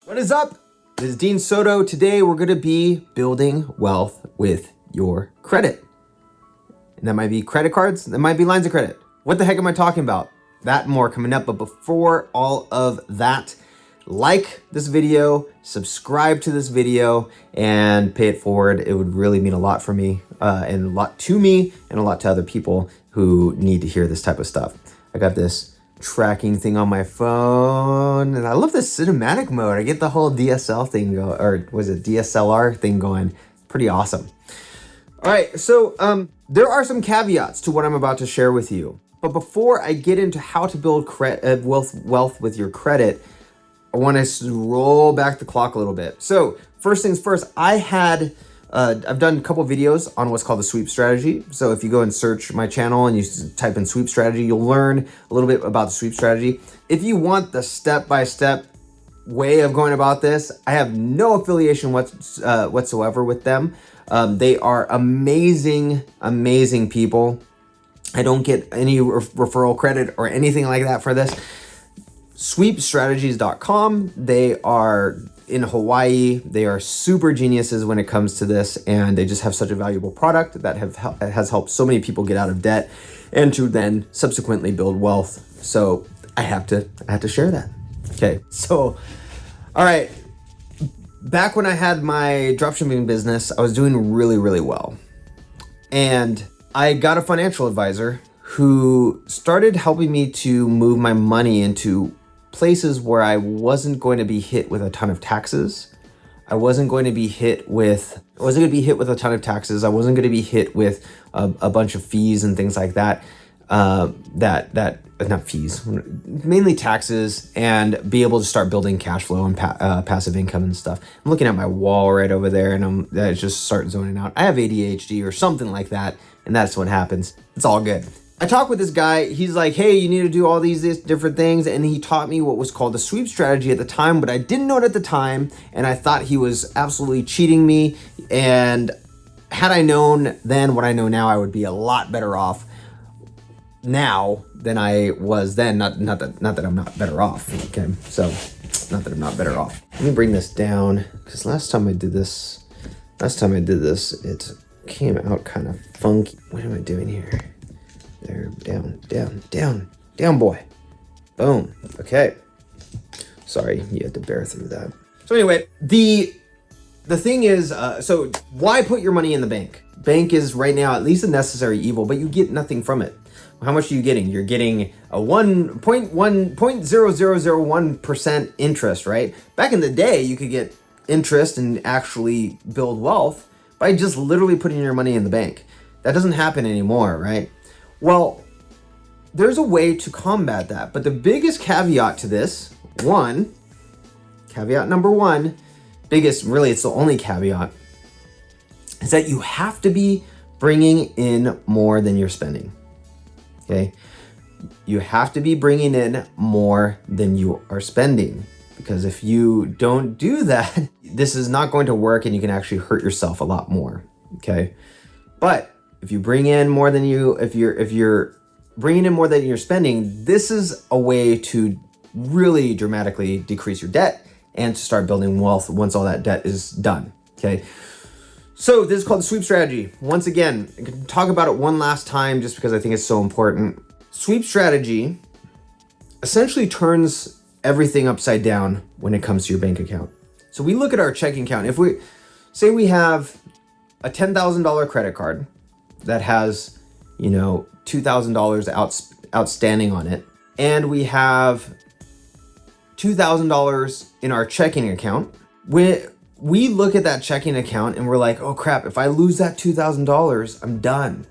What is up? This is Dean Soto. Today we're going to be building wealth with your credit. And that might be credit cards, that might be lines of credit. What the heck am I talking about? That and more coming up. But before all of that, like this video, subscribe to this video, and pay it forward. It would really mean a lot for me, and a lot to me, and a lot to other people who need to hear this type of stuff. I got this tracking thing on my phone, and I love this cinematic mode. I get the whole DSL thing go, or was it DSLR thing going? Pretty awesome. All right, so there are some caveats to what I'm about to share with you. But before I get into how to build wealth with your credit, I want to roll back the clock a little bit. So first things first, I've done a couple videos on what's called the sweep strategy. So if you go and search my channel and you type in sweep strategy, you'll learn a little bit about the sweep strategy. If you want the step-by-step way of going about this, I have no affiliation whatsoever with them. They are amazing, amazing people. I don't get any referral credit or anything like that for this. Sweepstrategies.com. They are in Hawaii. They are super geniuses when it comes to this, and they just have such a valuable product that has helped so many people get out of debt and to then subsequently build wealth. So I had to share that. Okay, so all right. Back when I had my dropshipping business, I was doing really, really well, and I got a financial advisor who started helping me to move my money into places where I wasn't going to be hit with a ton of taxes. I wasn't going to be hit with a ton of taxes. I wasn't going to be hit with a bunch of fees and things like that. Not fees, mainly taxes, and be able to start building cash flow and passive income and stuff. I'm looking at my wall right over there, and I just start zoning out. I have ADHD or something like that, and that's what happens. It's all good. I talked with this guy. He's like, hey, you need to do all these different things. And he taught me what was called the sweep strategy at the time, but I didn't know it at the time. And I thought he was absolutely cheating me. And had I known then what I know now, I would be a lot better off now than I was then. Not that I'm not better off. Okay, so not that I'm not better off. Let me bring this down, because last time I did this, it came out kind of funky. What am I doing here? There, down, boy. Boom. Okay. Sorry, you had to bear through that. So anyway, the thing is, so why put your money in the bank? Bank is right now at least a necessary evil, but you get nothing from it. How much are you getting? You're getting a 0.0001% interest, right? Back in the day, you could get interest and actually build wealth by just literally putting your money in the bank. That doesn't happen anymore, right? Well, there's a way to combat that, but the biggest caveat to this, caveat number one, really it's the only caveat, is that you have to be bringing in more than you're spending, okay? You have to be bringing in more than you are spending, because if you don't do that, this is not going to work, and you can actually hurt yourself a lot more, okay? But if you bring in more than if you're bringing in more than you're spending, this is a way to really dramatically decrease your debt and to start building wealth once all that debt is done, okay? So this is called the sweep strategy. Once again, I can talk about it one last time just because I think it's so important. Sweep strategy essentially turns everything upside down when it comes to your bank account. So we look at our checking account. If we say we have a $10,000 credit card that has, $2,000 outstanding on it, and we have $2,000 in our checking account. We look at that checking account and we're like, oh crap, if I lose that $2,000, I'm done.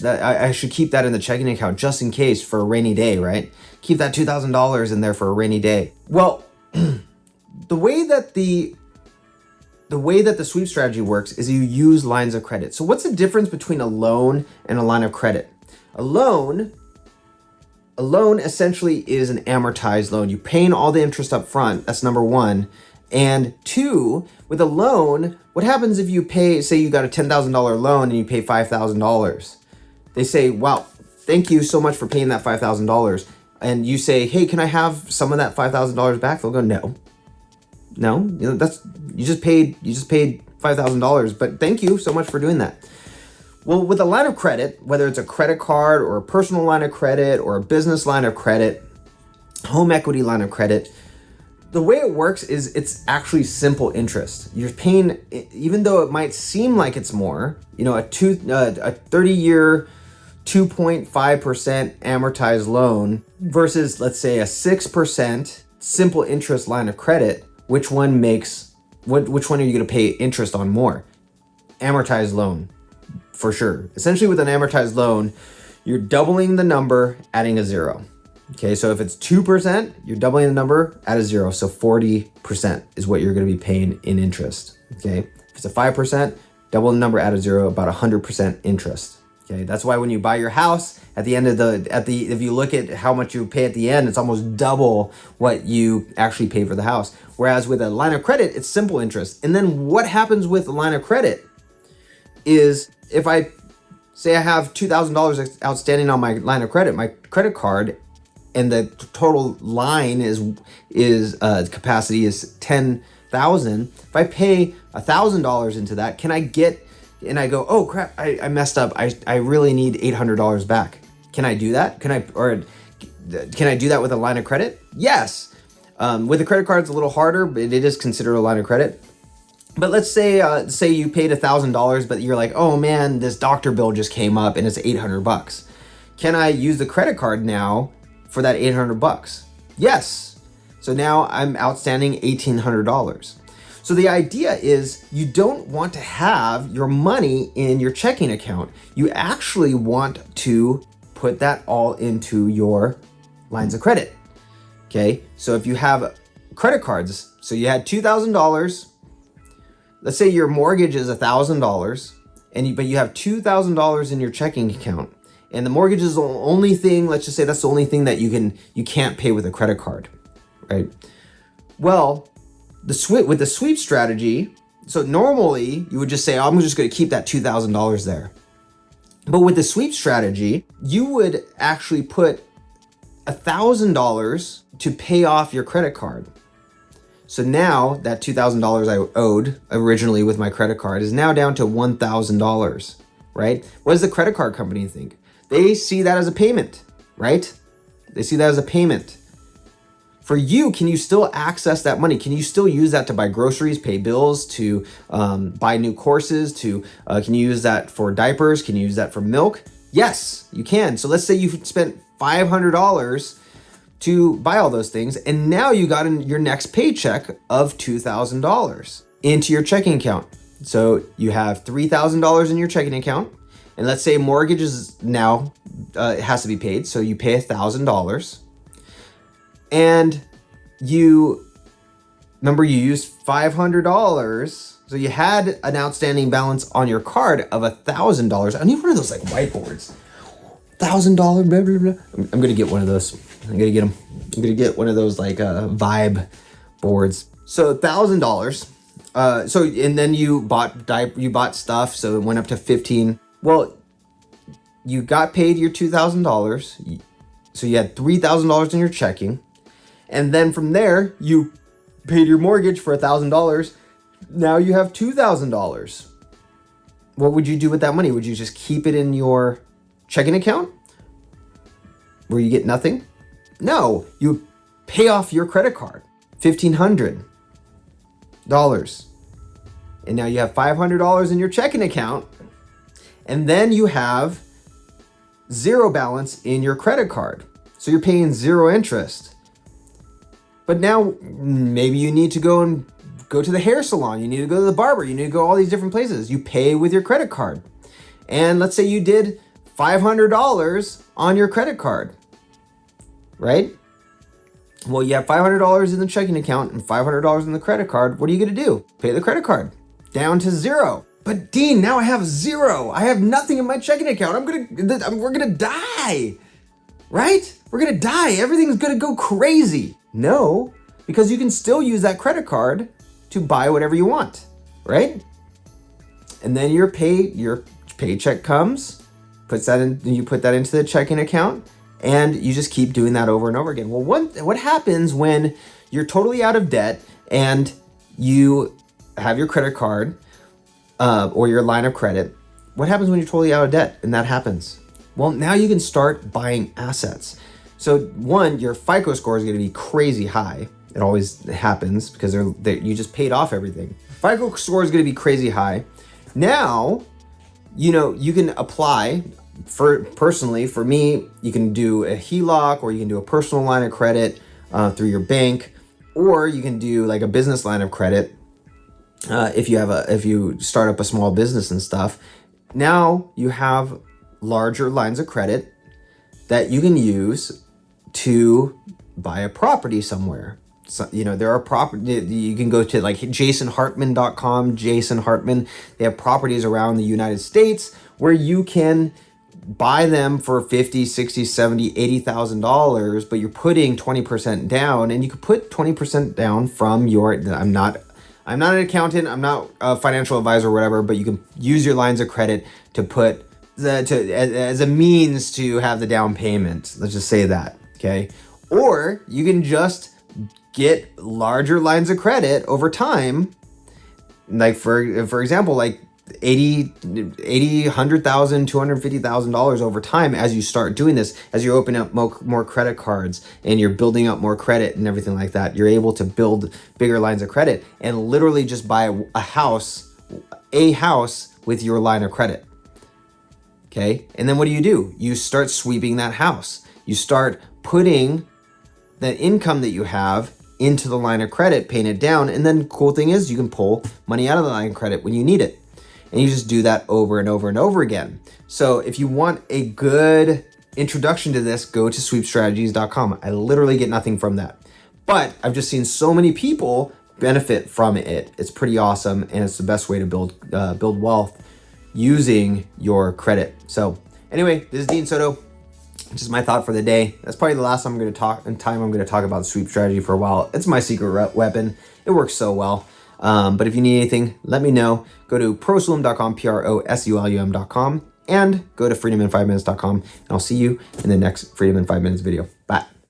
I should keep that in the checking account just in case for a rainy day, right? Keep that $2,000 in there for a rainy day. Well, the way that the sweep strategy works is you use lines of credit. So what's the difference between a loan and a line of credit? A loan essentially is an amortized loan. You're paying all the interest up front. That's number one. And two, with a loan, what happens if you pay, say you got a $10,000 loan and you pay $5,000? They say, wow, thank you so much for paying that $5,000. And you say, hey, can I have some of that $5,000 back? They'll go, no. No, that's you just paid $5,000, but thank you so much for doing that. Well, with a line of credit, whether it's a credit card or a personal line of credit or a business line of credit, home equity line of credit, the way it works is it's actually simple interest. You're paying, even though it might seem like it's more, a 30-year 2.5% amortized loan versus, let's say, a 6% simple interest line of credit. Which one are you going to pay interest on more? Amortized loan, for sure. Essentially, with an amortized loan, you're doubling the number, adding a zero. Okay, so if it's 2%, you're doubling the number, add a zero. So 40% is what you're going to be paying in interest. Okay, if it's a 5%, double the number, add a zero, about 100% interest. Okay, that's why when you buy your house, if you look at how much you pay at the end, it's almost double what you actually pay for the house. Whereas with a line of credit, it's simple interest. And then what happens with a line of credit is if I say I have $2,000 outstanding on my line of credit, my credit card, and the total line capacity is 10,000. If I pay $1,000 into that, can I get, and I go, oh crap, I messed up. I really need $800 back. Can I do that? Can I do that with a line of credit? Yes. With a credit card, it's a little harder, but it is considered a line of credit. But let's say you paid $1,000, but you're like, oh man, this doctor bill just came up and it's $800. Can I use the credit card now for that $800? Yes. So now I'm outstanding $1,800. So the idea is you don't want to have your money in your checking account. You actually want to put that all into your lines of credit. Okay. So if you have credit cards, so you had $2,000, let's say your mortgage is $1,000 but you have $2,000 in your checking account. And the mortgage is the only thing, let's just say that's the only thing that you can't pay with a credit card, right? Well, with the sweep strategy, so normally you would just say, oh, I'm just going to keep that $2,000 there. But with the sweep strategy, you would actually put $1,000 to pay off your credit card. So now that $2,000 I owed originally with my credit card is now down to $1,000, right? What does the credit card company think? They see that as a payment, right? They see that as a payment. For you, can you still access that money? Can you still use that to buy groceries, pay bills, to buy new courses, can you use that for diapers? Can you use that for milk? Yes, you can. So let's say you've spent $500 to buy all those things, and now you got your next paycheck of $2,000 into your checking account. So you have $3,000 in your checking account. And let's say mortgage is now, it has to be paid. So you pay $1,000 and you used $500. So you had an outstanding balance on your card of $1,000. I need one of those like whiteboards. $1,000, blah, blah, blah. I'm going to get one of those. I'm going to get them. I'm going to get one of those like vibe boards. So $1,000. And then you bought stuff. So it went up to 15. Well, you got paid your $2,000. So you had $3,000 in your checking. And then from there, you paid your mortgage for $1,000. Now you have $2,000. What would you do with that money? Would you just keep it in your checking account where you get nothing? No, you pay off your credit card, $1,500. And now you have $500 in your checking account. And then you have zero balance in your credit card. So you're paying zero interest. But now maybe you need to go to the hair salon. You need to go to the barber. You need to go all these different places. You pay with your credit card. And let's say you did $500 on your credit card, right? Well, you have $500 in the checking account and $500 in the credit card. What are you going to do? Pay the credit card down to zero. But Dean, now I have zero. I have nothing in my checking account. We're gonna die, right? We're gonna die. Everything's gonna go crazy. No, because you can still use that credit card to buy whatever you want, right? And then your paycheck comes, you put that into the checking account, and you just keep doing that over and over again. Well, what happens when you're totally out of debt and you have your credit card or your line of credit. What happens when you're totally out of debt and that happens? Well, now you can start buying assets. So one, your FICO score is going to be crazy high. It always happens because you just paid off everything. FICO score is going to be crazy high. Now, you can apply personally, for me, you can do a HELOC or you can do a personal line of credit through your bank, or you can do like a business line of credit if you start up a small business and stuff. Now you have larger lines of credit that you can use to buy a property somewhere. So, there are property, you can go to like jasonhartman.com, Jason Hartman. They have properties around the United States where you can buy them for $50, $60, $70, $80,000, but you're putting 20% down, and you could put 20% down from your, I'm not an accountant, I'm not a financial advisor or whatever, but you can use your lines of credit to put as a means to have the down payment. Let's just say that, okay? Or you can just get larger lines of credit over time, like for example, like $80, $100,000, $250,000 over time as you start doing this, as you open up more credit cards and you're building up more credit and everything like that. You're able to build bigger lines of credit and literally just buy a house with your line of credit. Okay, and then what do? You start sweeping that house. You start putting that income that you have into the line of credit, paying it down, and then the cool thing is you can pull money out of the line of credit when you need it. And you just do that over and over and over again. So if you want a good introduction to this, go to sweepstrategies.com. I literally get nothing from that. But I've just seen so many people benefit from it. It's pretty awesome, and it's the best way to build wealth using your credit. So anyway, this is Dean Soto. Just my thought for the day. That's probably the last time I'm going to talk about the sweep strategy for a while. It's my secret weapon. It works so well. But if you need anything, let me know. Go to prosulum.com, prosulum.com, and go to freedomin5minutes.com. And I'll see you in the next Freedom in 5 Minutes video. Bye.